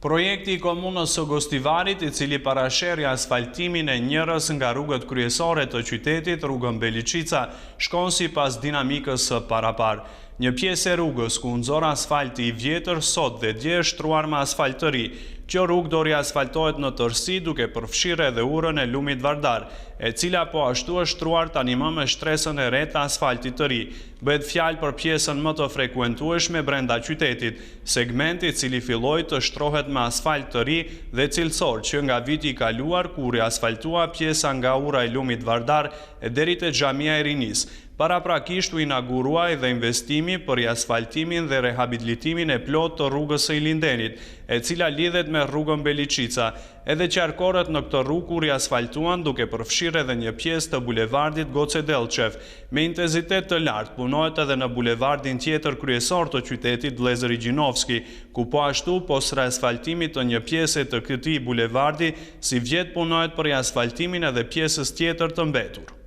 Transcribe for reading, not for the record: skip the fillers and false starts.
Projekti i komunës së Gostivarit, i cili parasherë asfaltimin e njërës nga rrugët kryesore të qytetit, rrugën Beliçica, shkon sipas dinamikës së parapar. Një pjesë e rrugës ku nxor asfalti i vjetër sot dhe dje është shtruar me asfalt të ri. Kjo rrugë do riasfaltohet në tërësi duke përfshirë edhe urën e lumit Vardar, e cila po ashtu është shtruar tani më me shtresën e re të asfaltit të ri. Bëhet fjalë për pjesën më të frekuentueshme brenda qytetit, segmenti i cili filloi të shtrohet me asfalt të ri dhe cilësor që nga viti i kaluar ku riasfaltua pjesa nga ura e lumit Vardar e deri te xhamia e Rinis. Paraprakisht u inaugurua edhe investimi për riasfaltimin dhe rehabilitimin e plot të rrugës së Ilindenit, e cila lidhet me rrugën Beliçica. Edhe qarkorët në këtë rrugë u riasfaltuan duke përfshirë edhe një pjesë të bulevardit Goce Delçev. Me intensitet të lartë punohet edhe në bulevardin tjetër kryesor të qytetit Vllezër Igjinovski, ku po ashtu pos riasfaltimit të një pjese të këtij bulevardi, si vjet punohet për riasfaltimin edhe pjesës tjetër të mbetur.